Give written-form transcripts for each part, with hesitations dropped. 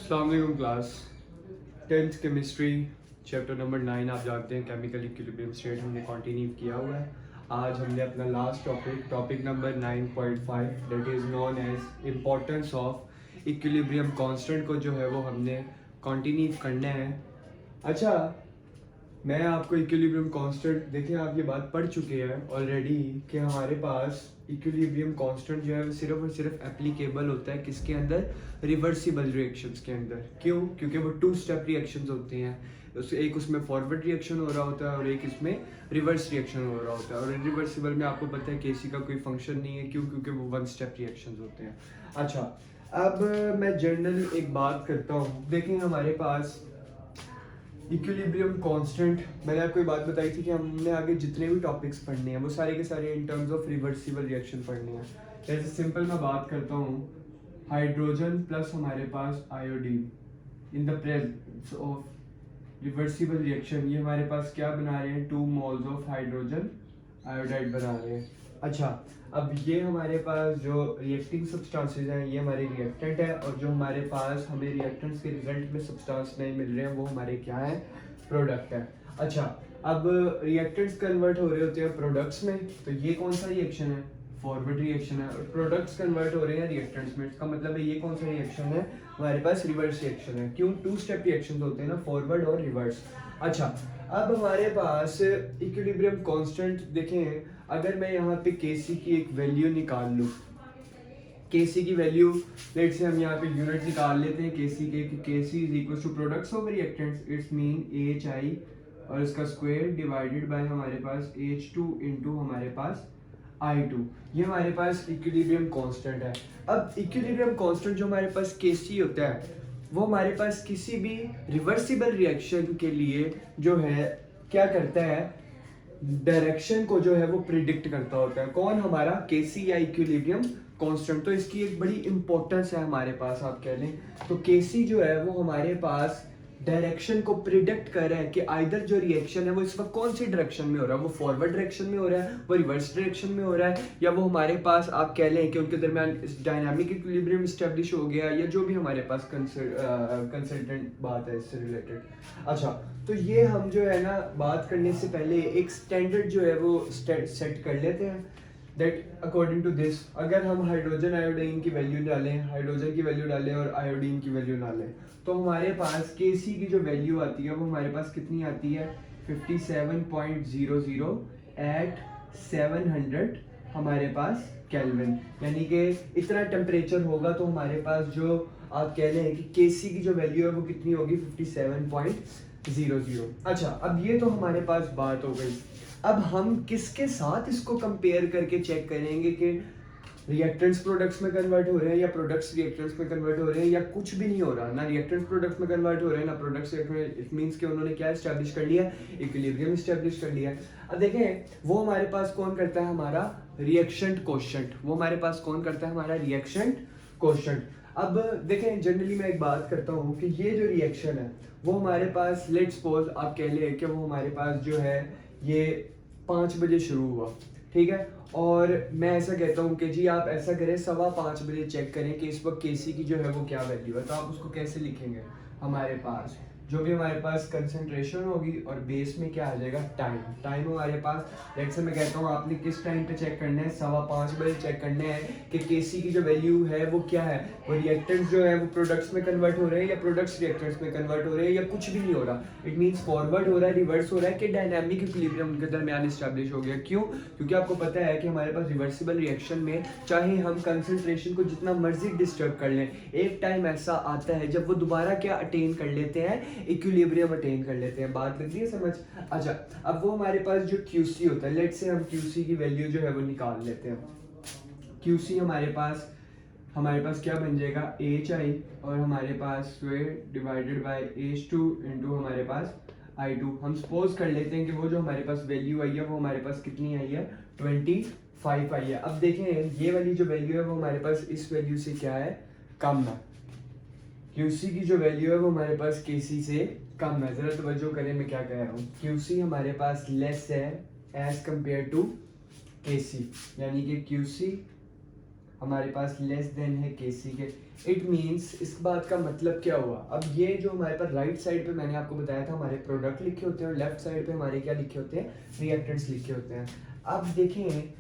अस्सलाम वालेकुम class 10th chemistry chapter number 9 आप जानते हैं केमिकल इक्विलिब्रियम स्टेट हमने कंटिन्यू किया हुआ है। आज हमने अपना last topic number 9.5 that is known as importance of equilibrium constant को जो है वो हमने कंटिन्यू करना है। अच्छा, मैं आपको इक्विलिब्रियम कांस्टेंट, देखिए आप ये बात पढ़ चुके हैं ऑलरेडी कि हमारे पास इक्विलिब्रियम कांस्टेंट जो है सिर्फ और सिर्फ एप्लीकेबल होता है किसके अंदर, रिवर्सिबल रिएक्शंस के अंदर। क्यों? क्योंकि वो टू स्टेप रिएक्शंस होती हैं, एक उसमें फॉरवर्ड रिएक्शन हो रहा होता है और एक इसमें रिवर्स रिएक्शन हो रहा होता है। और रिवर्सिबल में आपको पता है केसी का कोई फंक्शन नहीं है। क्यों? क्योंकि वो वन स्टेप रिएक्शंस होते हैं। अच्छा, अब मैं जनरली एक बात करता हूँ। देखें हमारे पास इक्विलिब्रियम कांस्टेंट, मैंने आपको एक बात बताई थी कि हमने आगे जितने भी टॉपिक्स पढ़ने हैं वो सारे के सारे in terms of reversible reaction पढ़ने हैं। जैसे सिंपल मैं बात करता हूँ, हाइड्रोजन प्लस हमारे पास iodine in the presence of reversible reaction, ये हमारे पास क्या बना रहे हैं, 2 मोल्स ऑफ हाइड्रोजन आयोडाइड बना रहे हैं। अच्छा, अब ये हमारे पास जो रिएक्टिंग सब्सटेंसेस हैं ये हमारे रिएक्टेंट है, और जो हमारे पास हमें रिएक्टेंट्स के रिजल्ट में सब्सटेंस नहीं मिल रहे हैं वो हमारे क्या है, प्रोडक्ट है। अच्छा, अब रिएक्टेंट्स कन्वर्ट हो रहे होते हैं प्रोडक्ट्स में, तो ये कौन सा रिएक्शन है, फॉरवर्ड रिएक्शन है। और प्रोडक्ट्स कन्वर्ट हो रहे हैं रिएक्टेंट्स में, इसका मतलब है ये कौन सा रिएक्शन है, हमारे पास रिवर्स रिएक्शन है। क्यों? 2 स्टेप रिएक्शंस होते हैं ना, फॉरवर्ड और रिवर्स। अच्छा, अब हमारे पास इक्विलिब्रियम कांस्टेंट देखें, अगर मैं यहाँ पे Kc की एक वैल्यू निकाल लूँ, Kc की वैल्यू, लेट से हम यहाँ पे यूनिट निकाल लेते हैं Kc के, Kc is equal to products of reactants, it's mean AHI और इसका स्क्वायर डिवाइडेड बाय हमारे पास H2 इंटू हमारे पास I2। ये हमारे पास इक्विलिब्रियम कांस्टेंट है। अब इक्विलिब्रियम कांस्टेंट जो हमारे पास Kc होता है वो हमारे पास किसी भी रिवर्सिबल रिएक्शन के लिए जो है क्या करता है, डायरेक्शन को जो है वो प्रिडिक्ट करता होता है। कौन? हमारा केसी या इक्विलिब्रियम कांस्टेंट। तो इसकी एक बड़ी इंपॉर्टेंस है हमारे पास, आप कह लें तो केसी जो है वो हमारे पास डायरेक्शन को प्रिडिक्ट कर रहा है कि आइदर जो रिएक्शन है वो इस वक्त कौन सी डायरेक्शन में हो रहा है, वो फॉरवर्ड डायरेक्शन में हो रहा है, वो रिवर्स डायरेक्शन में हो रहा है, या वो हमारे पास आप कह लें कि उनके दरमियान डायनामिक इक्विलिब्रियम स्टैब्लिश हो गया, या जो भी हमारे पास कंसल्टेंट बात है इससे रिलेटेड। अच्छा, तो ये हम जो है ना बात करने से पहले एक स्टैंडर्ड जो है वो सेट कर लेते हैं, दैट अकॉर्डिंग टू दिस अगर हम हाइड्रोजन आयोडीन की वैल्यू डालें, हाइड्रोजन की वैल्यू डालें और आयोडीन की वैल्यू डालें, तो हमारे पास Kc की जो वैल्यू आती है वो हमारे पास कितनी आती है, 57.00 एट 700 हमारे पास केल्विन, यानी कि इतना टेम्परेचर होगा तो हमारे पास जो आप कह रहे हैं कि Kc की जो वैल्यू है वो कितनी होगी, 57.00। अच्छा, अब ये तो हमारे पास बात हो गई। अब हम किसके साथ इसको कंपेयर करके चेक करेंगे कि रिएक्टेंट्स प्रोडक्ट्स में कन्वर्ट हो रहे हैं या प्रोडक्ट्स रिएक्टेंट्स में कन्वर्ट हो रहे हैं, या कुछ भी नहीं हो रहा, ना रिएक्टेंट्स प्रोडक्ट्स में कन्वर्ट हो रहे हैं ना प्रोडक्ट्स। इट मींस कि उन्होंने क्या एस्टैब्लिश कर लिया, इक्विलिब्रियम एस्टैब्लिश कर लिया। अब देखें वो हमारे पास कौन करता है, हमारा रिएक्शन कोएफिशिएंट। वो हमारे पास कौन करता है, हमारा रिएक्शन कोएफिशिएंट। अब देखें जनरली मैं एक बात करता हूँ कि ये जो रिएक्शन है वो हमारे पास, लेट्स सपोज आप कह लें कि वो हमारे पास जो है ये 5 बजे शुरू हुआ, ठीक है, और मैं ऐसा कहता हूँ कि जी आप ऐसा करें 5:15 बजे चेक करें कि इस वक्त Kc की जो है वो क्या वैल्यू है। तो आप उसको कैसे लिखेंगे, हमारे पास जो भी हमारे पास कंसंट्रेशन होगी और बेस में क्या आ जाएगा, टाइम। टाइम हमारे पास, लेट्स से मैं कहता हूँ आपने किस टाइम पे चेक करना है, 5:15 बजे चेक करना है कि Kc की जो वैल्यू है वो क्या है, वो रिएक्टेंट्स जो है वो प्रोडक्ट्स में कन्वर्ट हो रहे हैं या प्रोडक्ट्स रिएक्टेंट्स में कन्वर्ट हो रहे हैं, या कुछ भी नहीं हो रहा। इट मीन्स फॉरवर्ड हो रहा है, रिवर्स हो रहा है, कि डायनामिक इक्विलिब्रियम उनके दरमियान एस्टैब्लिश हो गया। क्यों? क्योंकि आपको पता है कि हमारे पास रिवर्सिबल रिएक्शन में चाहे हम कंसंट्रेशन को जितना मर्जी डिस्टर्ब कर लें, एक टाइम ऐसा आता है जब वो दोबारा क्या अटेन कर लेते हैं, इक्विलिब्रियम अटेन कर लेते हैं। बात लग रही है समझ? अच्छा, अब वो हमारे पास जो QC होता है, लेट्स से हम QC की वैल्यू जो है वो निकाल लेते हैं। QC हमारे पास क्या बन जाएगा, AHI और हमारे पास square divided by H2 into हमारे पास I2। हम सपोज कर लेते हैं कि वो जो हमारे पास वैल्यू आई है वो हमारे पास कितनी आई है, 25 आई है। अब देखें ये वाली जो वैल्यू है वो हमारे पास इस वैल्यू से क्या है, कम है। QC की जो वैल्यू है वो हमारे पास Kc से कम है। जरा तवज्जो करें मैं क्या कह रहा हूँ, QC हमारे पास लेस है एज कंपेयर टू Kc, यानी कि QC हमारे पास लेस देन है केसी के। इट मीन्स इस बात का मतलब क्या हुआ, अब ये जो हमारे पास राइट साइड पे मैंने आपको बताया था हमारे प्रोडक्ट लिखे होते हैं और लेफ्ट साइड पे हमारे क्या लिखे होते हैं, रिएक्टेंट्स लिखे होते हैं। अब देखें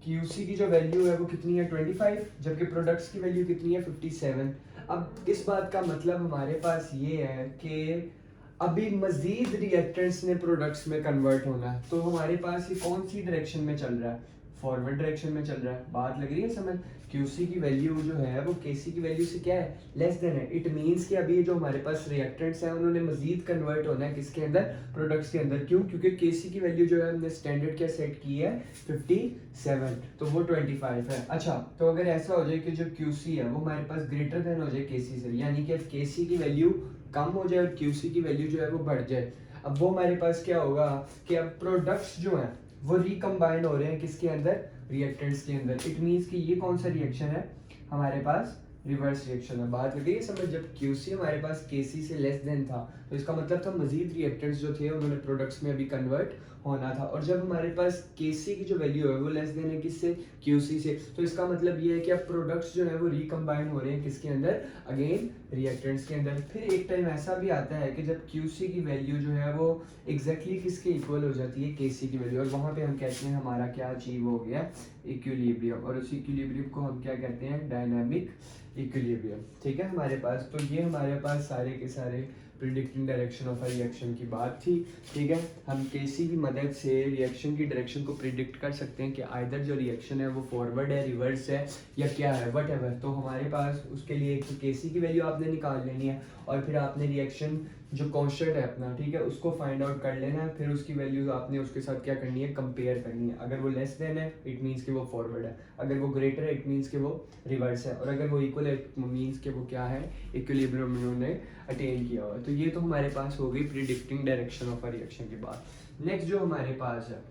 QC की जो वैल्यू है वो कितनी है 25, जबकि प्रोडक्ट्स की वैल्यू कितनी है 57। अब इस बात का मतलब हमारे पास ये है कि अभी मजीद रिएक्टेंट्स ने प्रोडक्ट्स में कन्वर्ट होना है, तो हमारे पास ये कौन सी डायरेक्शन में चल रहा है, फॉरवर्ड डायरेक्शन में चल रहा है। बात लग रही है समझ। QC की वैल्यू जो है वो KC की वैल्यू से क्या है, लेस देन है। इट मींस कि अभी जो हमारे पास रिएक्टेंट्स हैं उन्होंने मजीद कन्वर्ट होना है किसके अंदर, प्रोडक्ट्स के अंदर। क्यों, क्योंकि KC की वैल्यू जो है हमने स्टैंडर्ड क्या सेट की है 57, तो वो 25 है। अच्छा, तो अगर ऐसा हो जाए कि जो QC है वो हमारे पास ग्रेटर देन हो जाए KC से, यानी कि अब KC की वैल्यू कम हो जाए और QC की वैल्यू जो है वो बढ़ जाए, अब वो हमारे पास क्या होगा कि अब प्रोडक्ट्स जो हैं वो रिकम्बाइन हो रहे हैं किसके अंदर, रिएक्टेंट्स के अंदर। इट मींस कि ये कौन सा रिएक्शन है हमारे पास, रिवर्स रिएक्शन है। बात लगी समझ। जब QC हमारे पास KC से लेस देन था तो इसका मतलब था मजीद रिएक्टेंट्स जो थे उन्होंने प्रोडक्ट्स में अभी कन्वर्ट होना था, और जब हमारे पास KC की जो वैल्यू है वो लेस देन है किससे, QC से, तो इसका मतलब ये है कि अब प्रोडक्ट्स जो है वो रिकम्बाइन हो रहे हैं किसके अंदर, अगेन रिएक्टेंट्स के अंदर। फिर एक टाइम ऐसा भी आता है कि जब QC की वैल्यू जो है वो एग्जैक्टली किसके इक्वल हो जाती है, KC की वैल्यू, और वहाँ पे हम कहते हैं हमारा क्या अचीव हो गया, इक्विलिब्रियम, और उस इक्विलिब्रियम को हम क्या कहते हैं, डायनामिक इक्विलिब्रियम। ठीक है हमारे पास, तो ये हमारे पास सारे के सारे predicting direction of a reaction की बात थी। ठीक है, हम KC की मदद से रिएक्शन की डायरेक्शन को प्रिडिक्ट कर सकते हैं कि आइदर जो रिएक्शन है वो फॉरवर्ड है, रिवर्स है, या क्या है, वट एवर। तो हमारे पास उसके लिए एक तो KC की वैल्यू आपने निकाल लेनी है, और फिर आपने रिएक्शन जो कांस्टेंट है अपना, ठीक है, उसको फाइंड आउट कर लेना है। फिर उसकी वैल्यूज आपने उसके साथ क्या करनी है, कंपेयर करनी है। अगर वो लेस देन है इट मीन्स कि वो फॉरवर्ड है, अगर वो ग्रेटर है इट मीन्स कि वो रिवर्स है, और अगर वो इक्वल है इट मीन्स कि वो क्या है, इक्विलिब्रियम उन्होंने अटेन किया हुआ है। तो ये तो हमारे पास हो गई predicting direction of a reaction की बात। नेक्स्ट जो हमारे पास है,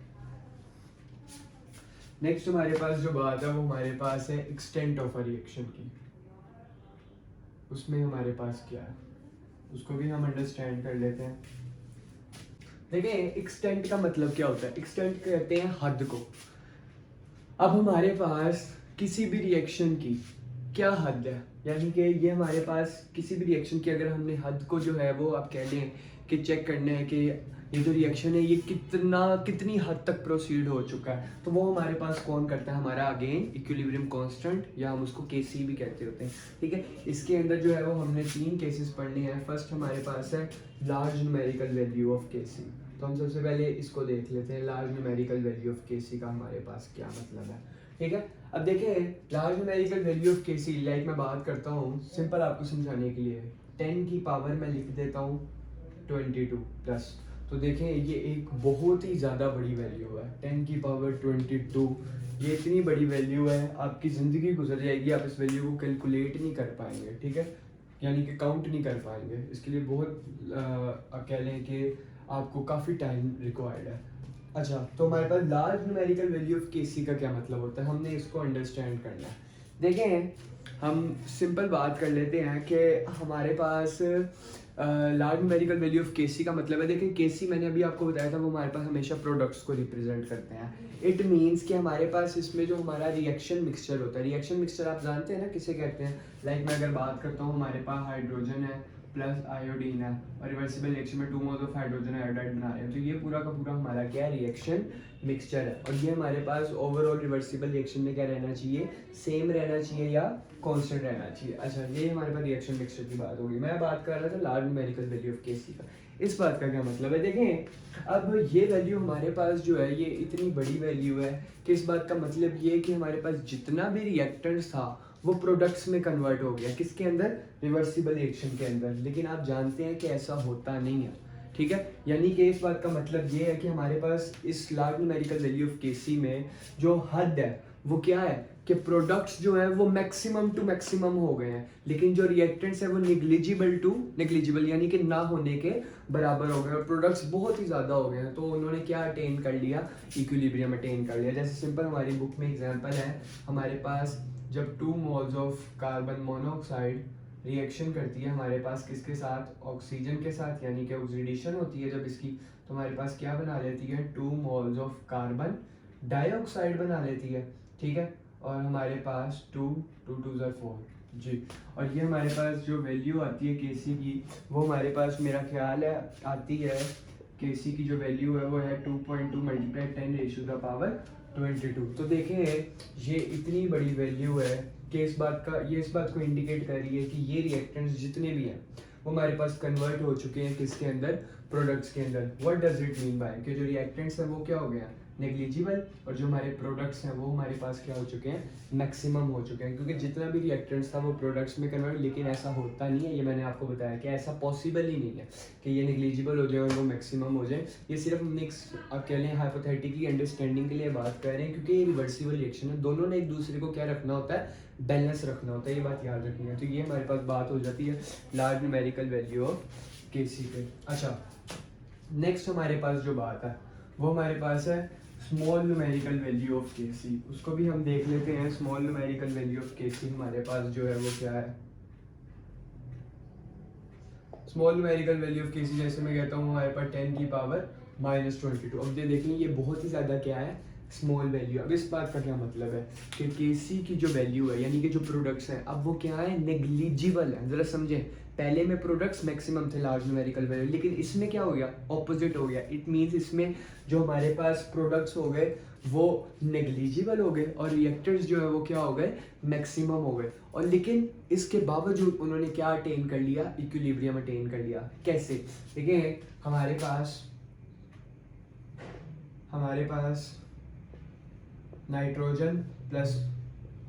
नेक्स्ट हमारे पास जो बात है वो हमारे पास है एक्सटेंट ऑफ अ रिएक्शन की। उसमें हमारे पास क्या है उसको भी हम अंडरस्टैंड कर लेते हैं। देखिए एक्सटेंट का मतलब क्या होता है, एक्सटेंट कहते हैं हद को। अब हमारे पास किसी भी रिएक्शन की क्या हद है, यानी कि ये हमारे पास किसी भी रिएक्शन की अगर हमने हद को जो है वो आप कह लें कि चेक करना है कि ये जो रिएक्शन है ये कितनी हद तक प्रोसीड हो चुका है, तो वो हमारे पास कौन करता है, हमारा अगेन इक्विलिब्रियम कांस्टेंट, या हम उसको KC भी कहते होते हैं। ठीक है, इसके अंदर जो है वो हमने 3 केसेस पढ़ने हैं। फर्स्ट हमारे पास है large numerical value of KC। तो हम सबसे पहले इसको देख लेते हैं, large numerical value of KC का हमारे पास क्या मतलब है। ठीक है, अब देखें large numerical value of KC, like मैं बात करता हूँ सिंपल आपको समझाने के लिए, 10 की पावर मैं लिख देता हूँ 22 प्लस। तो देखें ये एक बहुत ही ज़्यादा बड़ी वैल्यू है, 10 की पावर 22, ये इतनी बड़ी वैल्यू है आपकी ज़िंदगी गुजर जाएगी, आप इस वैल्यू को कैलकुलेट नहीं कर पाएंगे। ठीक है, यानी कि काउंट नहीं कर पाएंगे, इसके लिए बहुत कह लें कि आपको काफ़ी टाइम रिक्वायर्ड है। अच्छा, तो हमारे पास large numerical value of KC का क्या मतलब होता है, हमने इसको अंडरस्टैंड करना है। देखें हम सिंपल बात कर लेते हैं कि हमारे पास large numerical value of KC का मतलब है, देखें KC मैंने अभी आपको बताया था वो हमारे पास हमेशा प्रोडक्ट्स को रिप्रेजेंट करते हैं। इट मीन्स कि हमारे पास इसमें जो हमारा रिएक्शन मिक्सचर होता है, रिएक्शन मिक्सचर आप जानते हैं ना किसे कहते हैं। लाइक मैं अगर बात करता हूँ हमारे पास हाइड्रोजन है प्लस आयोडीन है, और रिवर्सिबल रिएक्शन में 2 मोल्स ऑफ हाइड्रोजन आयोडाइड बना रहे हैं, तो ये पूरा का पूरा हमारा क्या है, रिएक्शन मिक्सचर है। और ये हमारे पास ओवरऑल रिवर्सिबल रिएक्शन में क्या रहना चाहिए, सेम रहना चाहिए या कांस्टेंट रहना चाहिए। अच्छा, ये हमारे पास रिएक्शन मिक्सचर की बात होगी। मैं बात कर रहा था large numerical value of KC का। इस बात का क्या मतलब है, देखें अब ये वैल्यू हमारे पास जो है ये इतनी बड़ी वैल्यू है कि इस बात का मतलब ये कि हमारे पास जितना भी रिएक्टेंट्स था वो प्रोडक्ट्स में कन्वर्ट हो गया, किसके अंदर, रिवर्सिबल रिएक्शन के अंदर। लेकिन आप जानते हैं कि ऐसा होता नहीं है। ठीक है, यानी कि इस बात का मतलब ये है कि हमारे पास इस large numerical value of KC में जो हद है वो क्या है कि प्रोडक्ट्स जो है वो मैक्सिमम टू मैक्सिमम हो गए हैं, लेकिन जो रिएक्टेंट्स है वो निग्लिजिबल टू निग्लिजिबल यानी कि ना होने के बराबर हो गए, और प्रोडक्ट्स बहुत ही ज़्यादा हो गए हैं। तो उन्होंने क्या अटेन कर लिया, इक्विलिब्रियम अटेन कर लिया। जैसे सिंपल हमारी बुक में एग्जांपल है, हमारे पास जब 2 moles of carbon monoxide reaction करती है हमारे पास किसके साथ, ऑक्सीजन के साथ, यानी कि ऑक्सीडेशन होती है जब इसकी, तो हमारे पास क्या बना लेती है, 2 मोल्स ऑफ कार्बन डाइऑक्साइड बना लेती है। ठीक है, और हमारे पास 2, 2 2 4 जी। और ये हमारे पास जो वैल्यू आती है केसी की, वो हमारे पास मेरा ख्याल है आती है, केसी की जो वैल्यू है वो है 2.2 मल्टीप्लाई 10⁻22। तो देखें ये इतनी बड़ी वैल्यू है कि इस बात को इंडिकेट कर रही है कि ये रिएक्टेंट्स जितने भी हैं वो हमारे पास कन्वर्ट हो चुके हैं किसके अंदर, प्रोडक्ट्स के अंदर। What does it mean by कि जो रिएक्टेंट्स हैं वो क्या हो गया, नेग्लिजिबल, और जो हमारे प्रोडक्ट्स हैं वो हमारे पास क्या हो चुके हैं, मैक्सिमम हो चुके हैं। क्योंकि जितना भी रिएक्टेंट्स था वो प्रोडक्ट्स में कन्वर्ट, लेकिन ऐसा होता नहीं है, ये मैंने आपको बताया कि ऐसा पॉसिबल ही नहीं है कि ये नेग्लिजिबल हो जाए और वो मैक्सिमम हो जाए। ये सिर्फ मिक्स आप कह लें हाइपोथेटिकली अंडरस्टैंडिंग के लिए बात कर रहे हैं, क्योंकि ये रिवर्सिबल रिएक्शन है, दोनों ने एक दूसरे को क्या रखना होता है, बैलेंस रखना होता है, ये बात याद रखनी है। तो ये हमारे पास बात हो जाती है लार्ज न्यूमेरिकल वैल्यू ऑफ केसी पे। अच्छा, नेक्स्ट हमारे पास जो बात है वो हमारे पास है स्मॉल न्यूमेरिकल वैल्यू ऑफ केसी। उसको भी हम देख लेते हैं। स्मॉल न्यूमेरिकल वैल्यू ऑफ केसी हमारे पास जो है वो क्या है, स्मॉल न्यूमेरिकल वैल्यू ऑफ केसी जैसे मैं कहता हूँ हमारे पास 10⁻22। अब ये देखें ये बहुत ही ज़्यादा क्या है, स्मॉल वैल्यू। अब इस बात का क्या मतलब है कि केसी की जो वैल्यू है यानी कि जो प्रोडक्ट्स हैं अब वो क्या है, नेग्लिजिबल है। ज़रा समझें, पहले में प्रोडक्ट्स मैक्सिमम थे लार्ज न्यूमेरिकल वैल्यू, लेकिन इसमें क्या हो गया, ऑपोजिट हो गया। इट मीन्स इसमें जो हमारे पास प्रोडक्ट्स हो गए वो नेग्लिजिबल हो गए और रिएक्टर्स जो है वो क्या हो गए, मैक्सिमम हो गए। और लेकिन इसके बावजूद उन्होंने क्या अटेन कर लिया, इक्विलिब्रियम अटेन कर लिया। कैसे, देखिए हमारे पास नाइट्रोजन प्लस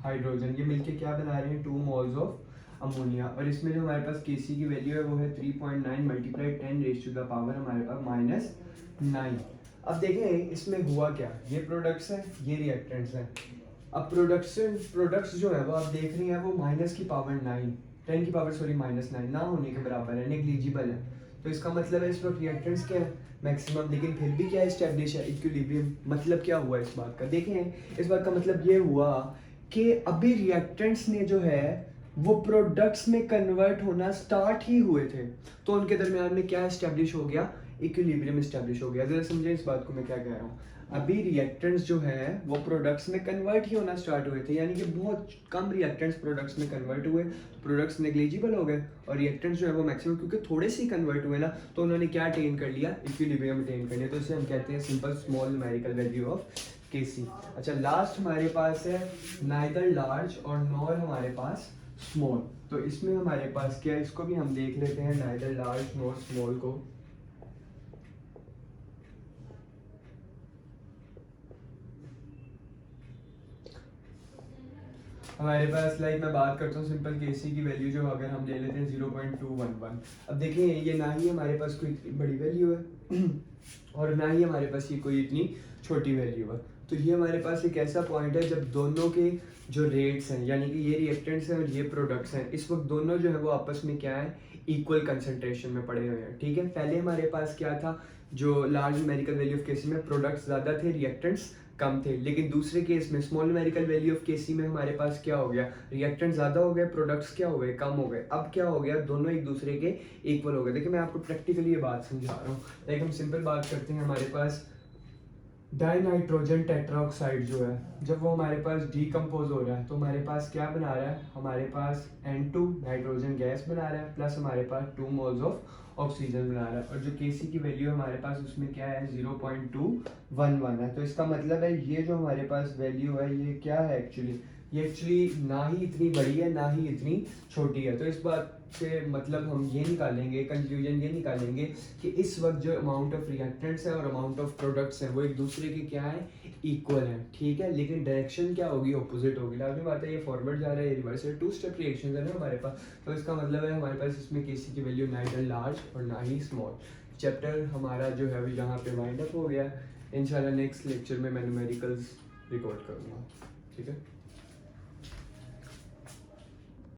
हाइड्रोजन ये मिलके क्या बना रहे हैं, 2 मोल्स ऑफ अमोनिया। और इसमें जो हमारे पास केसी की वैल्यू है वो है 3.9 मल्टीप्लाई 10⁻⁻ हमारे पास -9। अब देखें इसमें हुआ क्या, ये प्रोडक्ट्स हैं, ये रिएक्टेंट्स हैं। अब प्रोडक्ट्स जो है वो आप देख रहे हैं वो -9 ना होने के बराबर है, नेग्लिजिबल है। तो इसका मतलब है इस वक्त रिएक्टेंट्स क्या है, मैक्सिमम, लेकिन फिर भी क्या इस्टेब्लिश है, इक्विलिब्रियम। मतलब क्या हुआ इस बात का, देखें इस बात का मतलब ये हुआ कि अभी रिएक्टेंट्स ने जो है वो प्रोडक्ट्स में कन्वर्ट होना स्टार्ट ही हुए थे, तो उनके दरमियान में क्या इस्टेब्लिश हो गया, इक्विलिब्रियम इस्टेब्लिश हो गया। जरा समझे इस बात को मैं क्या कह रहा हूँ। अभी रिएक्टेंट्स जो है वो प्रोडक्ट्स में कन्वर्ट ही होना स्टार्ट हुए थे, यानी कि बहुत कम रिएक्टेंट्स प्रोडक्ट्स में कन्वर्ट हुए, तो प्रोडक्ट्स नेग्लिजिबल हो गए और रिएक्टेंट्स जो है वो मैक्सिमम, क्योंकि थोड़े से ही कन्वर्ट हुए ना, तो उन्होंने क्या अटेन कर लिया, इक्विलिब्रियम अटेन कर लिया। तो इसे हम कहते हैं simple small numerical value of KC. अच्छा, लास्ट हमारे पास है नाइदर लार्ज और नॉर हमारे पास स्मॉल। तो इसमें हमारे पास क्या है, इसको भी हम देख लेते हैं, नाइदर लार्ज नॉर स्मॉल को। हमारे पास मैं बात करता हूँ सिंपल केसी की वैल्यू जो अगर हम ले लेते हैं 0.211। अब देखिए ये ना ही हमारे पास कोई इतनी बड़ी वैल्यू है और ना ही हमारे पास ये कोई इतनी छोटी वैल्यू है। तो ये हमारे पास एक ऐसा पॉइंट है जब दोनों के जो रेट्स हैं, यानी कि ये रिएक्टेंट्स हैं और ये प्रोडक्ट्स हैं, इस वक्त दोनों जो है वो आपस में क्या है, इक्वल कंसंट्रेशन में पड़े हुए हैं। ठीक है, पहले हमारे पास क्या था, जो लार्ज न्यूमेरिकल वैल्यू ऑफ केसी में प्रोडक्ट्स ज़्यादा थे, रिएक्टेंट्स कम थे। लेकिन दूसरे केस में स्मॉल न्यूमेरिकल वैल्यू ऑफ केसी में हमारे पास क्या हो गया, रिएक्टेंट ज़्यादा हो गए, प्रोडक्ट्स क्या हो गए, कम हो गए। अब क्या हो गया, दोनों एक दूसरे के इक्वल हो गए। देखिए मैं आपको प्रैक्टिकली ये बात समझा रहा हूँ। हम सिंपल बात करते हैं, हमारे पास डाइनाइट्रोजन टेट्राऑक्साइड जो है जब वो हमारे पास डीकम्पोज हो रहा है तो हमारे पास क्या बना रहा है, हमारे पास N2 नाइट्रोजन गैस बना रहा है, प्लस हमारे पास 2 मोल्स ऑफ ऑक्सीजन बना रहा है। और जो केसी की वैल्यू हमारे पास उसमें क्या है, 0.211 है। तो इसका मतलब है ये जो हमारे पास वैल्यू है ये क्या है, एक्चुअली ना ही इतनी बड़ी है ना ही इतनी छोटी है। तो इस बात से मतलब हम ये निकालेंगे, कंक्लूजन ये निकालेंगे कि इस वक्त जो अमाउंट ऑफ रिएक्टेंट्स है और अमाउंट ऑफ प्रोडक्ट्स हैं वो एक दूसरे के क्या है, इक्वल है। ठीक है, लेकिन डायरेक्शन क्या होगी, ऑपोजिट होगी। लाजमी बात है, ये फॉरवर्ड जा रहा है, ये रिवर्स है, 2 स्टेप रिएक्शन है ना हमारे पास। तो इसका मतलब है हमारे पास इसमें केसी की वैल्यू नाइदर लार्ज और ना ही स्मॉल। चैप्टर हमारा जो है अभी यहाँ पे वाइंड अप हो गया। इंशाल्लाह नेक्स्ट लेक्चर में मैं न्यूमेरिकल्स रिकॉर्ड करूँगा। ठीक है।